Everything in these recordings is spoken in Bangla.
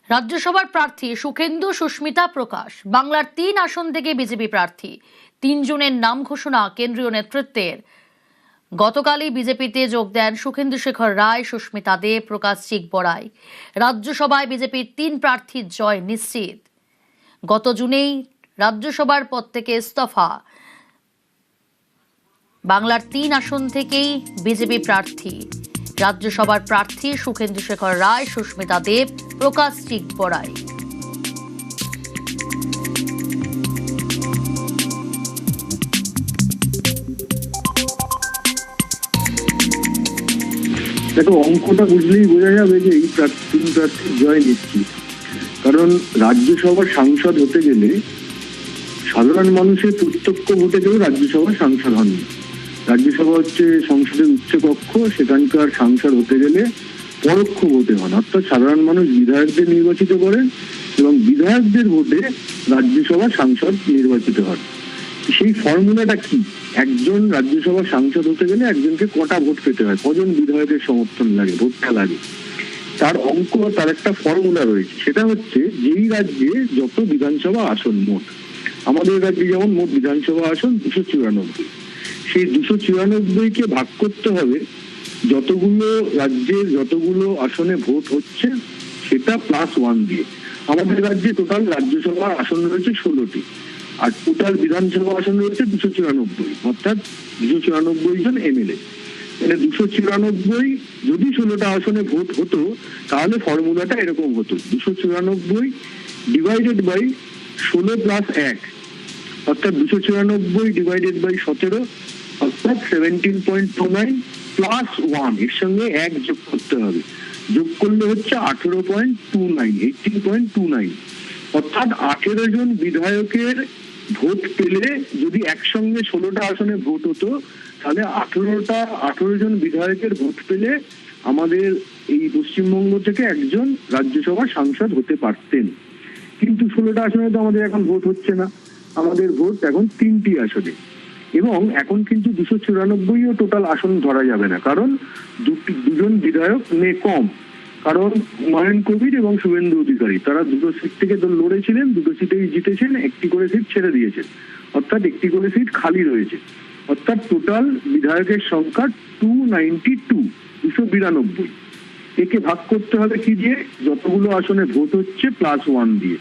রাজ্যসভার প্রার্থী সুখেন্দু সুস্মিতা প্রকাশ বাংলার 3 আসন থেকে বিজেপি প্রার্থী। 3 জনের নাম ঘোষণা কেন্দ্রীয় নেতৃত্বের। গতকালই বিজেপিতে যোগ দেন সুখেন্দু শেখর রায়, সুস্মিতা দেব, প্রকাশ চিকবড়াই। রাজ্যসভায় বিজেপির 3 প্রার্থীর জয় নিশ্চিত। গত জুনেই রাজ্যসভার পদ থেকে ইস্তফা। বাংলার 3 আসন থেকেই বিজেপি প্রার্থী। রাজ্যসভার প্রার্থী সুখেন্দু শেখর রায়, সুস্মিতা দেব, প্রকাশ চিকবড়াই। দেখো, অঙ্কটা বুঝলেই বোঝা যাবে যে এই প্রার্থীর জয় নিশ্চিত। কারণ রাজ্যসভার সাংসদ হতে গেলে সাধারণ মানুষের প্রত্যক্ষ ভোটে কেউ রাজ্যসভার সাংসদ হননি। রাজ্যসভা হচ্ছে সংসদের উচ্চকক্ষ, সেখানকার সাংসদ হতে গেলে পরোক্ষ ভোটে হন, অর্থাৎ সাধারণ মানুষ বিধায়কদের নির্বাচিত করেন এবং বিধায়কদের ভোটে রাজ্যসভার সাংসদ নির্বাচিত হন। সেই ফর্মুলাটা কি? একজন রাজ্যসভার সাংসদ হতে গেলে একজনকে কটা ভোট পেতে হয়, কজন বিধায়কের সমর্থন লাগে, ভোটটা লাগে, তার অঙ্ক, তার একটা ফর্মুলা রয়েছে। সেটা হচ্ছে যেই রাজ্যে যত বিধানসভা আসন মোট, আমাদের রাজ্যে যেমন মোট বিধানসভা আসন 294, সেই 294কে ভাগ করতে হবে যতগুলো রাজ্যের যতগুলো আসনে ভোট হচ্ছে সেটা +1 দিয়ে। আমাদের রাজ্যে টোটাল রাজ্যসভা আসন রয়েছে 16টি, আর টোটাল বিধানসভা আসন রয়েছে 294, অর্থাৎ 294 জন এমএলএ। মানে 294, যদি 16টা আসনে ভোট হতো তাহলে ফর্মুলাটা এরকম হতো: 294 ডিভাইডেড বাই 16 + 1, অর্থাৎ 294 ডিভাইডেড বাই 17, অর্থাৎ 17.29 +1, এর সঙ্গে 1 যোগ করতে হবে। যোগ করলে হচ্ছে 18.29, 18.29, অর্থাৎ 18 জন বিধায়কের ভোট পেলে, যদি একসঙ্গে 16টা আসনে ভোট হতো তাহলে 18 জন বিধায়কের ভোট পেলে আমাদের এই পশ্চিমবঙ্গ থেকে একজন রাজ্যসভা সাংসদ হতে পারতেন। কিন্তু 16টা আসনে তো আমাদের এখন ভোট হচ্ছে না, আমাদের ভোট এখন 3টি আসনে। এবং এখন কিন্তু 294ও টোটাল আসন ধরা যাবে না, কারণ দুজন বিধায়ক কম। কারণ হুমায়ুন কবির এবং শুভেন্দু অধিকারী তারা দুটো সিট থেকে লড়েছিলেন, দুটো সিটেই জিতেছেন, একটি করে সিট ছেড়ে দিয়েছেন, অর্থাৎ একটি করে সিট খালি রয়েছে। অর্থাৎ টোটাল বিধায়কের সংখ্যা 292। একে ভাগ করতে হবে কি দিয়ে? যতগুলো আসনে ভোট হচ্ছে +1 দিয়ে।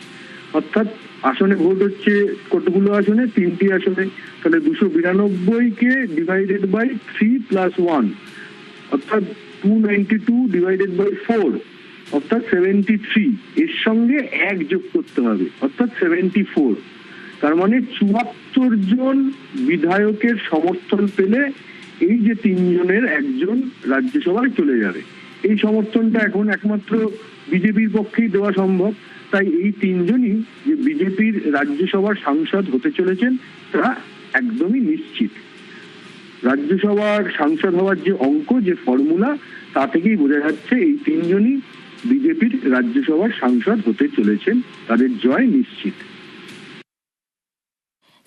অর্থাৎ আসনে ভোট হচ্ছে কতগুলো আসনে? 3টি আসনে। তাহলে 292কে ডিভাইডেড বাই 3 + 1, অর্থাৎ 292 ডিভাইডেড বাই 4, অর্থাৎ 73। এর সঙ্গে 1 যোগ করতে হবে, অর্থাৎ 74। তার মানে 74 জন বিধায়কের সমর্থন পেলে এই যে 3 জনের একজন রাজ্যসভায় চলে যাবে। এই সমর্থনটা এখন একমাত্র বিজেপির পক্ষেই দেওয়া সম্ভব। তাই এই 3 জনই যে বিজেপির রাজ্যসভার সাংসদ হতে চলেছেন তা একদমই নিশ্চিত। রাজ্যসভার সাংসদ হওয়ার যে অঙ্ক, যে ফর্মুলা, তা থেকেই বোঝা যাচ্ছে এই 3 জনই বিজেপির রাজ্যসভার সাংসদ হতে চলেছেন, তাদের জয় নিশ্চিত।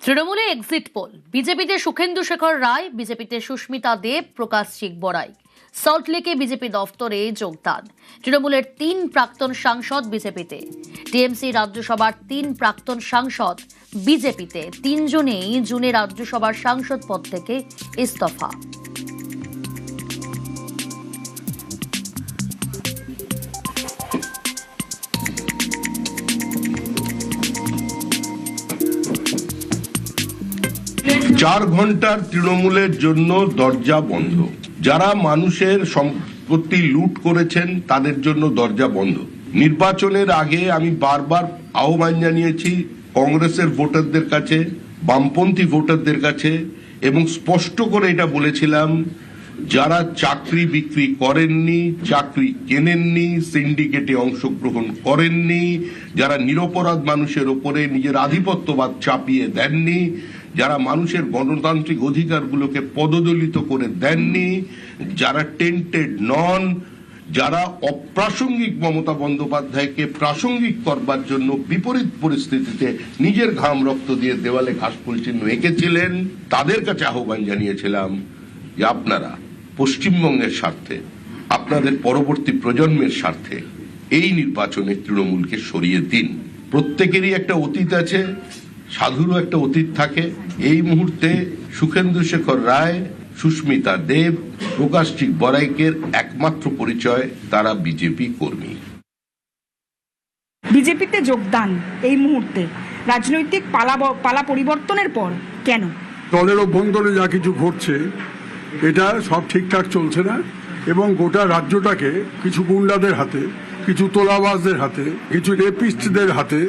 তৃণমূলে এক্সিট পোল। বিজেপিতে সুখেন্দু শেখর রায়, বিজেপিতে সুস্মিতা দেব, প্রকাশ চিকবড়াই। সল্টলেকে বিজেপি দফতরে যোগদান। তৃণমূলের 3 প্রাক্তন সাংসদ বিজেপিতে। টিএমসি রাজ্যসভার 3 প্রাক্তন সাংসদ বিজেপিতে। 3 জনেই জুনে রাজ্যসভার সাংসদ পদ থেকে ইস্তফা। চার ঘন্টার তৃণমূলের জন্য দরজা বন্ধ। যারা মানুষের সম্পত্তি লুট করেছেন তাদের জন্য দরজা বন্ধ। নির্বাচনের আগে আমি বারবার আহ্বান জানিয়েছি কংগ্রেসের ভোটারদের কাছে, বামপন্থী ভোটারদের কাছে, এবং স্পষ্ট করে এটা বলেছিলাম, যারা চাকরি বিক্রি করেননি, চাকরি কেনেননি, সিন্ডিকেটে অংশগ্রহণ করেননি, যারা নিরপরাধ মানুষের ওপরে নিজের আধিপত্যবাদ চাপিয়ে দেননি, যারা মানুষের গণতান্ত্রিক অধিকারগুলোকে পদদলিত করে দেননি, যারা টেন্টেড নন, যারা অপ্রাসঙ্গিক মমতা বন্দ্যোপাধ্যায়কে প্রাসঙ্গিক করবার জন্য বিপরীত পরিস্থিতিতে নিজের ঘাম রক্ত দিয়ে দেওয়ালে ঘাসফুল চিহ্ন এঁকেছিলেন, তাদের কাছে আহ্বান জানিয়েছিলাম যে আপনারা পশ্চিমবঙ্গের স্বার্থে, আপনাদের পরবর্তী প্রজন্মের স্বার্থে এই নির্বাচনে তৃণমূলকে সরিয়ে দিন। প্রত্যেকেরই একটা অতীত আছে, সাধুরও একটা অতীত থাকে। এই মুহূর্তে সুখেন্দু শেখর রায়, সুস্মিতা দেব, প্রকাশজিৎ বড়াইকের একমাত্র পরিচয় তারা বিজেপি কর্মী। বিজেপিতে যোগদান এই মুহূর্তে রাজনৈতিক পালা পরিবর্তনের পর কেন? দলের অভ্যন্তরে যা কিছু ঘটছে এটা সব ঠিকঠাক চলছে না, এবং গোটা রাজ্যটাকে কিছু গুন্ডাদের হাতে, কিছু তোলাবাজদের হাতে, কিছু রেপিস্টদের হাতে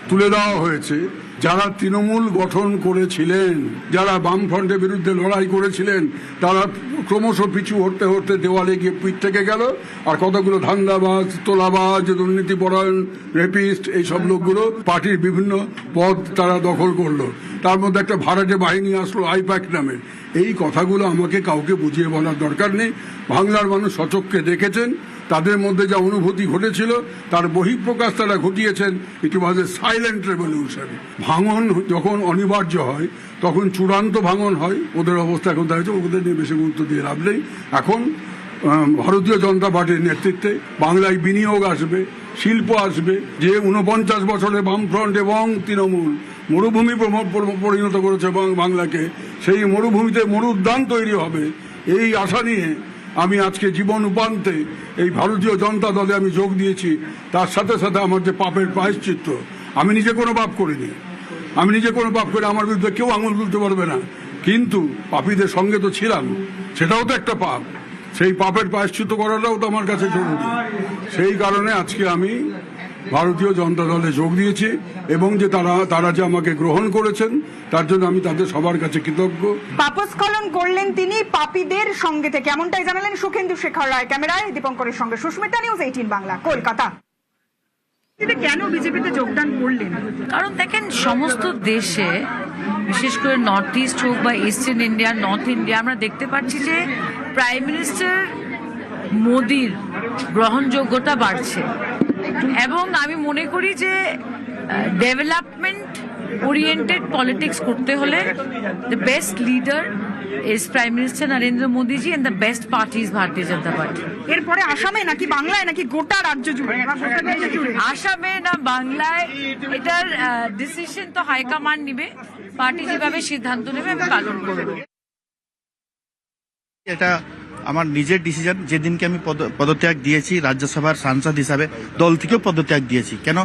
তুলে দেওয়া হয়েছে। যারা তৃণমূল গঠন করেছিলেন, যারা বামফ্রন্টের বিরুদ্ধে লড়াই করেছিলেন, তারা ক্রমশ পিছু হতে হতে দেওয়ালে গিয়ে পিঠ থেকে গেল। আর কতগুলো ধান্দাবাজ, তোলাবাজ, দুর্নীতিপরায়ণ, রেপিস্ট, এইসব লোকগুলো পার্টির বিভিন্ন পদ তারা দখল করলো। তার মধ্যে একটা ভাড়াটে বাহিনী আসলো আইপ্যাক নামে। এই কথাগুলো আমাকে কাউকে বুঝিয়ে বলার দরকার নেই। বাংলার মানুষ সচক্ষে দেখেছেন, তাদের মধ্যে যা অনুভূতি ঘটেছিল তার বহিঃপ্রকাশ তারা ঘটিয়েছেন। ইট ওয়াজ এ সাইলেন্ট রেভলিউশন। ভাঙন যখন অনিবার্য হয় তখন চূড়ান্ত ভাঙন হয়। ওদের অবস্থা এখন দেখা যাচ্ছে, ওদের নিয়ে বেশি গুরুত্ব দিয়ে লাভ নেই। এখন ভারতীয় জনতা পার্টির নেতৃত্বে বাংলায় বিনিয়োগ আসবে, শিল্প আসবে। যে 49 বছরে বামফ্রন্ট এবং তৃণমূল মরুভূমি পরিণত করেছে বাংলাকে, সেই মরুভূমিতে মরুদ্যান তৈরি হবে, এই আশা নিয়ে আমি আজকে জীবন উপান্তে এই ভারতীয় জনতা দলে আমি যোগ দিয়েছি। তার সাথে সাথে আমার যে পাপের প্রায়শ্চিত্ত, আমি নিজে কোনো পাপ করিনি, আমার বিরুদ্ধে কেউ আঙুল তুলতে পারবে না, কিন্তু পাপীদের সঙ্গে তো ছিলাম, সেটাও তো একটা পাপ। সেই পাপের প্রায়শ্চিত্ত করাটাও তো আমার কাছে জরুরি। সেই কারণে আজকে আমি ভারতীয় জনতা দলে যোগ দিয়েছি, এবং যে তারা যে আমাকে গ্রহণ করেছেন তার জন্য আমি তাদের সবার কাছে কৃতজ্ঞ। পাপস্খলন করলেন তিনি পাপীদের সঙ্গে থেকে, এমনটাই জানালেন সুখেন্দু শেখর রায়। ক্যামেরায় দীপঙ্করের সঙ্গে সুস্মিতা, নিউজ 18 বাংলা, কলকাতা। কেন বিজেপিতে যোগদান করলেন? কারণ দেখেন, সমস্ত দেশে, বিশেষ করে নর্থ ইস্ট হোক বা ইস্টার্ন ইন্ডিয়া, নর্থ ইন্ডিয়া, আমরা দেখতে পাচ্ছি যে প্রাইম মিনিস্টার মোদির গ্রহণযোগ্যতা বাড়ছে। এবং আমি মনে করি যে ডেভেলপমেন্ট ওরিয়েন্টেড পলিটিক্স করতে হলে the best leader is prime minister Narendra Modiji, and the best party is Bharatiya Janata party. এরপরে আসামে নাকি বাংলায় নাকি গোটা রাজ্য জুড়ে? আসামে না বাংলায়, এটার ডিসিশন তো হাইকমান্ড নিবে। পার্টি যেভাবে সিদ্ধান্ত নেবে আমি পালন করব। এটা আমার নিজের ডিসিশন। যেদিনকে আমি পদত্যাগ দিয়েছি রাজ্যসভার সাংসদ হিসাবে, দল থেকেও পদত্যাগ দিয়েছি। কেন?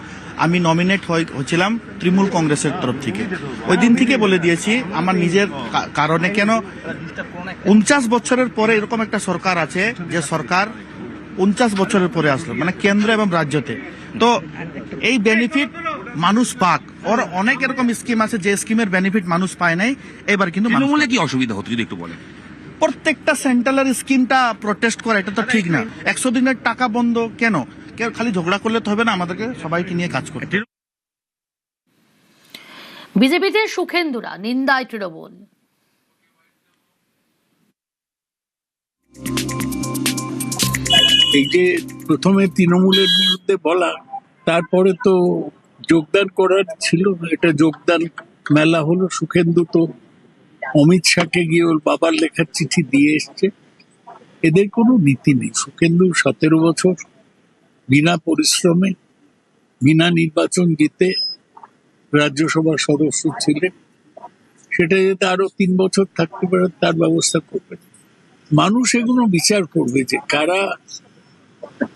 আমি নমিনেট হয়েছিলাম তৃণমূল কংগ্রেসের তরফ থেকে। ওই দিন থেকে বলে দিয়েছি আমার নিজের কারণে। কেন? 49 বছরের পরে এরকম একটা সরকার আছে, যে সরকার 49 বছরের পরে আসলো, মানে কেন্দ্র এবং রাজ্যতে। তো এই বেনিফিট মানুষ পাক। ওর অনেক এরকম স্কিম আছে যে স্কিমের বেনিফিট মানুষ পায় নাই। এবার কিন্তু তৃণমূলে কি অসুবিধা হতো যদি একটু বলেন? প্রত্যেকটা সেন্ট্রালের স্কিমটা প্রোটেস্ট করে, এটা তো ঠিক না। 100 দিনের টাকা বন্ধ কেন? খালি ঝগড়া করলে তো হবে না, আমাদেরকে সবাইকে নিয়ে কাজ করতে। বিজেপিতে সুখেন্দুরা নিন্দায় তৃণমূল। এই যে প্রথমে তৃণমূলের বিরুদ্ধে বলা, তারপরে তো যোগদান করার ছিল, এটা যোগদান মেলা হলো। সুখেন্দু তো অমিত শাহকে গিয়ে ওর বাবার লেখার চিঠি দিয়ে এসছে। এদের কোনো নীতি নেই। সুখেন্দু 17 বছর বিনা পরিশ্রমে, বিনা নির্বাচন জিতে রাজ্যসভার সদস্য ছিলেন। সেটা যাতে আরো 3 বছর থাকতে পারে তার ব্যবস্থা করবে। মানুষ এগুলো বিচার করবে যে কারা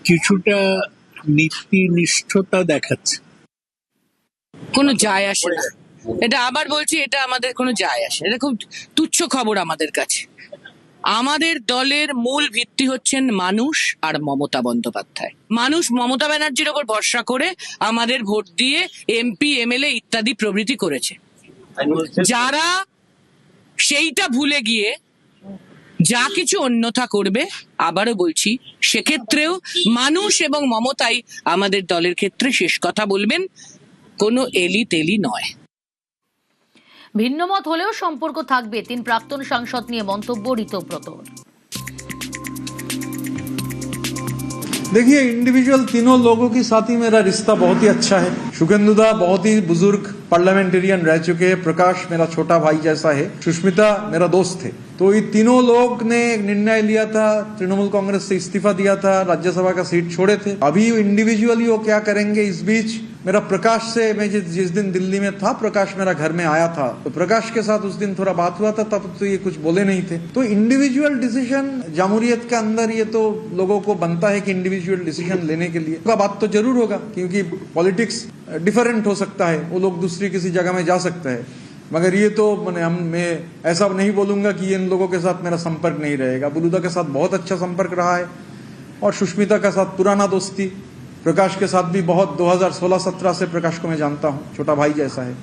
কিছুটা নীতিনিষ্ঠতা দেখাচ্ছে। কোনো যায় আসে না, এটা আবার বলছি, এটা আমাদের কোনো যায় আসে, এটা খুব তুচ্ছ খবর আমাদের কাছে। আমাদের দলের মূল ভিত্তি হচ্ছেন মানুষ আর মমতা বন্দ্যোপাধ্যায়। মানুষ মমতা ব্যানার্জির ওপর ভরসা করে আমাদের ভোট দিয়ে এমপি, এমএলএ ইত্যাদি প্রভৃতি করেছে। যারা সেইটা ভুলে গিয়ে যা কিছু অন্যথা করবে, আবারও বলছি, সেক্ষেত্রেও মানুষ এবং মমতাই আমাদের দলের ক্ষেত্রে শেষ কথা বলবেন, কোনো এলি তেলি নয়। ভিন্নমত হলেও সম্পর্ক থাকবে, 3 প্রাক্তন সাংসদ নিয়ে মন্তব্য ঋতব্রতর। देखिए, इंडिविजुअल तीनों लोगों के साथ ही मेरा रिश्ता बहुत ही अच्छा है। सुखेंदुदा बहुत ही बुजुर्ग पार्लियामेंटेरियन रह चुके हैं। प्रकाश मेरा छोटा भाई जैसा है। सुष्मिता मेरा दोस्त थे। तो ये तीनों लोग ने एक निर्णय लिया था, तृणमूल कांग्रेस से इस्तीफा दिया था, राज्यसभा का सीट छोड़े थे। अभी इंडिविजुअली वो क्या करेंगे, इस बीच मेरा प्रकाश से, मैं जिस दिन दिल्ली में था, प्रकाश मेरा घर में आया था, तो प्रकाश के साथ उस दिन थोड़ा बात हुआ था, तब तो ये कुछ बोले नहीं थे। तो इंडिविजुअल डिसीजन जमहूरियत के अंदर ये तो लोगों को बनता है कि इंडिविजुअल डिसीजन लेने के लिए का बात तो जरूर होगा, क्योंकि पॉलिटिक्स डिफरेंट हो सकता है, वो लोग दूसरी किसी जगह में जा सकते हैं। मगर ये तो मैं ऐसा नहीं बोलूंगा कि इन लोगों के साथ मेरा संपर्क नहीं रहेगा। बलूदा के साथ बहुत अच्छा संपर्क रहा है और सुष्मिता के साथ पुराना दोस्ती, प्रकाश के साथ भी बहुत 2016-17 से प्रकाश को मैं जानता हूँ, छोटा भाई जैसा है।